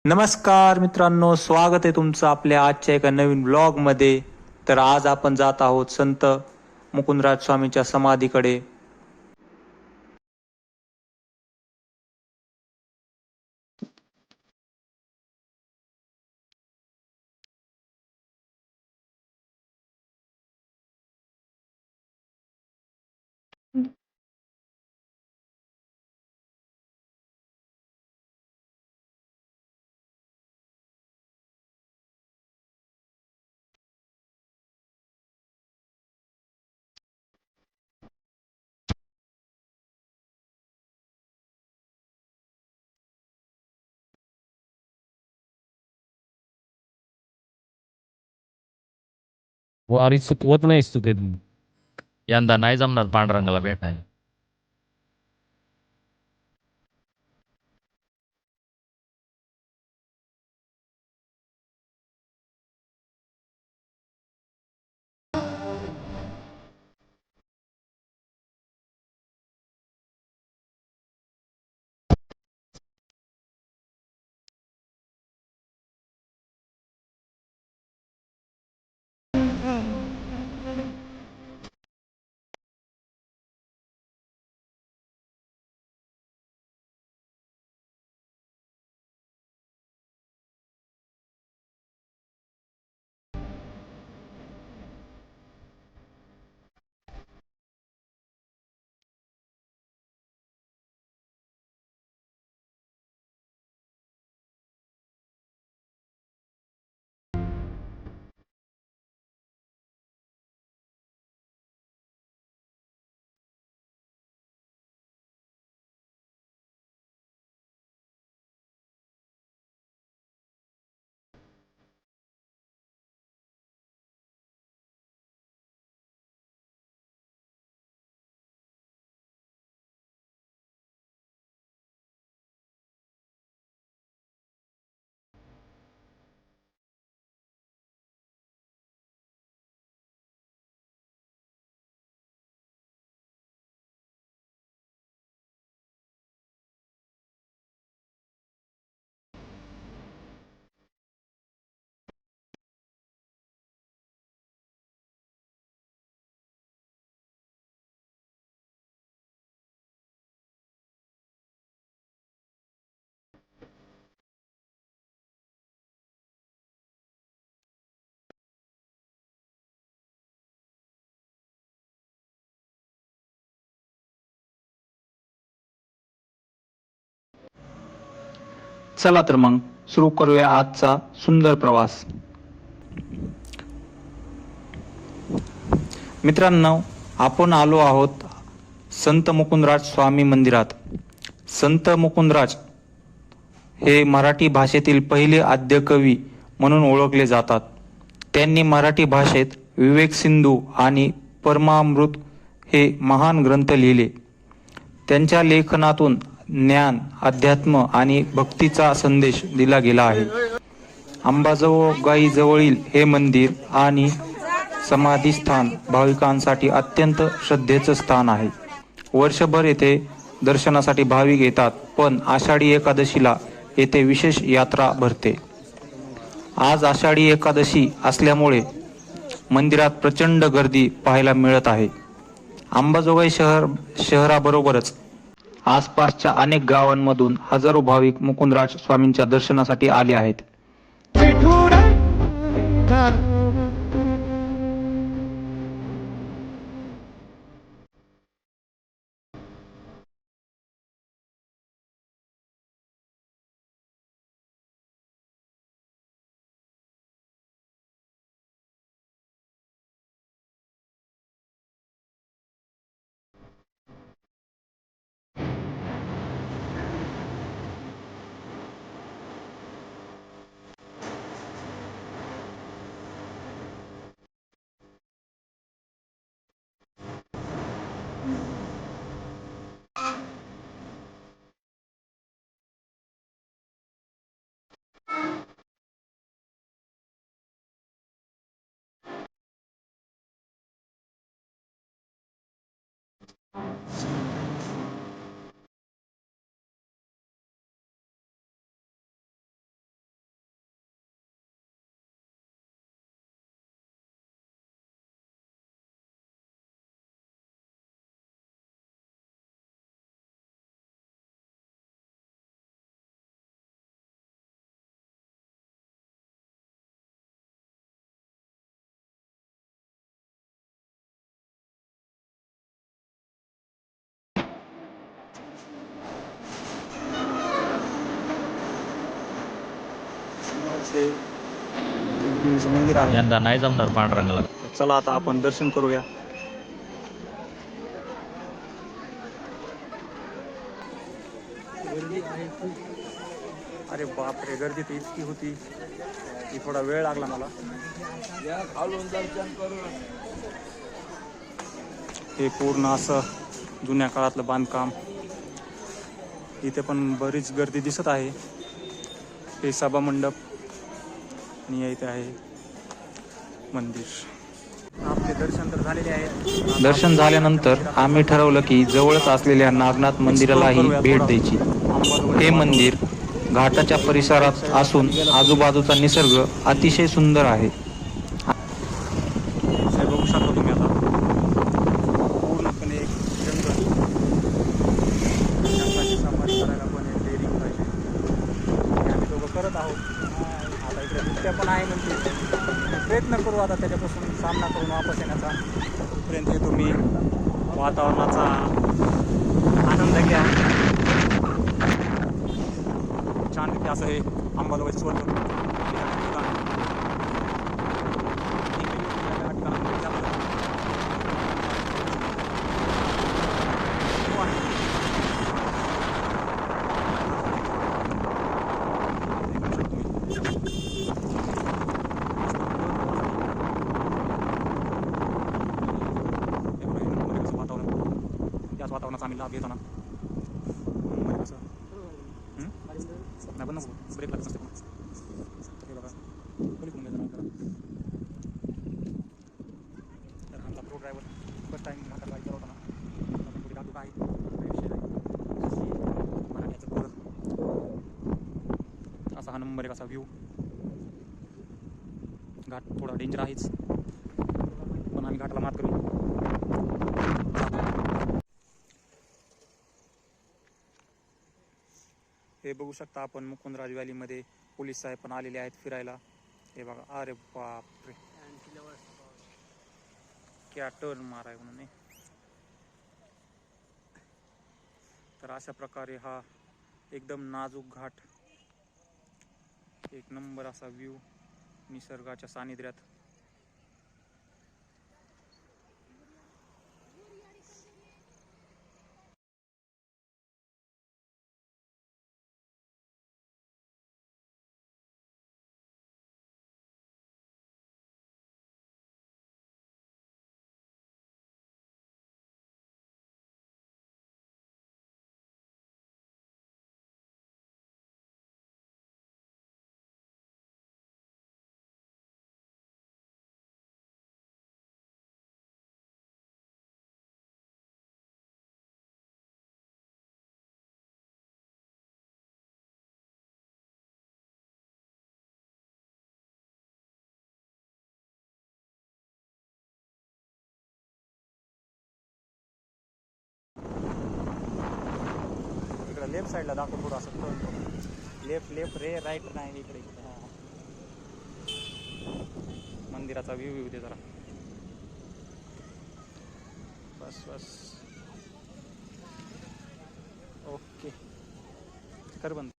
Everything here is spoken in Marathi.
नमस्कार मित्रांनो, स्वागत आहे तुमचं आपल्या आजच्या एका नवीन ब्लॉगमध्ये. तर आज आपण जात आहोत संत मुकुंदराज स्वामींच्या समाधीकडे. वारी चुकवत नाहीस तू ते. यंदा नाही जमणार पांडुरंगाला भेटायला. चला तर मग सुरू करूया आजचा सुंदर प्रवास. मित्रांनो, आपण आलो आहोत संत मुकुंदराज स्वामी मंदिरात. संत मुकुंदराज हे मराठी भाषेतील पहिले आद्यकवी म्हणून ओळखले जातात. त्यांनी मराठी भाषेत विवेक सिंधू आणि परमामृत हे महान ग्रंथ लिहिले. त्यांच्या लेखनातून ज्ञान, अध्यात्म आणि भक्तीचा संदेश दिला गेला आहे. अंबाजोगाई जवळील हे मंदिर आणि समाधीस्थान भाविकांसाठी अत्यंत श्रद्धेचं स्थान आहे. वर्षभर येथे दर्शनासाठी भाविक येतात, पण आषाढी एकादशीला येथे विशेष यात्रा भरते. आज आषाढी एकादशी असल्यामुळे मंदिरात प्रचंड गर्दी पाहायला मिळत आहे. अंबाजोगाई शहराबरोबरच आसपासच्या अनेक गावांमधून हजारो भाविक मुकुंदराज स्वामींच्या दर्शनासाठी आले आहेत. असे देवीचं मंदिर आहे. यंदा नाही जमणार पांडुरंगाला. चला आता आपण दर्शन करूया. गर्दी आहे खूप. अरे बापरे, गर्दी तर इतकी होती की थोडा वेळ लागला मला. हे पूर्ण असं जुन्या काळातलं बांधकाम. इथे पण बरीच गर्दी दिसत आहे. हे सभा मंडप आणि इथे आहे मंदिर. आपले दर्शन तर झालेले आहे. दर्शन झाल्यानंतर आम्ही ठरवलं की जवळच असलेल्या नागनाथ मंदिरालाही भेट द्यायची. हे मंदिर घाटाच्या परिसरात असून आजूबाजूचा निसर्ग अतिशय सुंदर आहे. हे बघू शकता तुम्ही आता पूर्णपणे एक जंगल. जंगलाची सफारी करायला पण एक डेअरिंग पाहिजे. आम्ही दोघं करत आहोत. आता इकडे बिबट्या पण आहे म्हणते. प्रयत्न करू आता त्याच्यापासून सामना करून वापस येण्याचा. तोपर्यंत तुम्ही वातावरणाचा आनंद घ्या. छानपैकी असं हे अंबाजोगाईचं स्वर्ग. त्याच वातावरणाचा आम्ही लाभ घेताना कसं नाही पण नको ब्रेक लागत नसते. हे बघा पलीकडून घेतो जरा. तर आमचा प्रो ड्रायव्हर फर्स्ट टाईम म्हातारा गाडी चालवताना थोडी धाकधूक आहे. काही विषय नाही. मराठ्याचं घर. असा हा नंबर एक असा व्ह्यू. घाट थोडा डेंजर आहेच पण आम्ही घाटाला मात करू. हे बघू शकता आपण मुकुंदराज व्हॅलीमध्ये पोलीस साहेब पण आलेले आहेत फिरायला. हे बघा. अरे बापरे, क्या टर्न माराय म्हणून. तर अशा प्रकारे हा एकदम नाजूक घाट. एक नंबर असा व्ह्यू निसर्गाच्या सानिध्यात. इकडे लेफ्ट साईडला दाखव थोडं असं टर्न. लेफ्ट लेफ्ट रे राईट नाही इकडे. मंदिराचा व्ह्यू दे जरा. बस बस ओके कर बंद.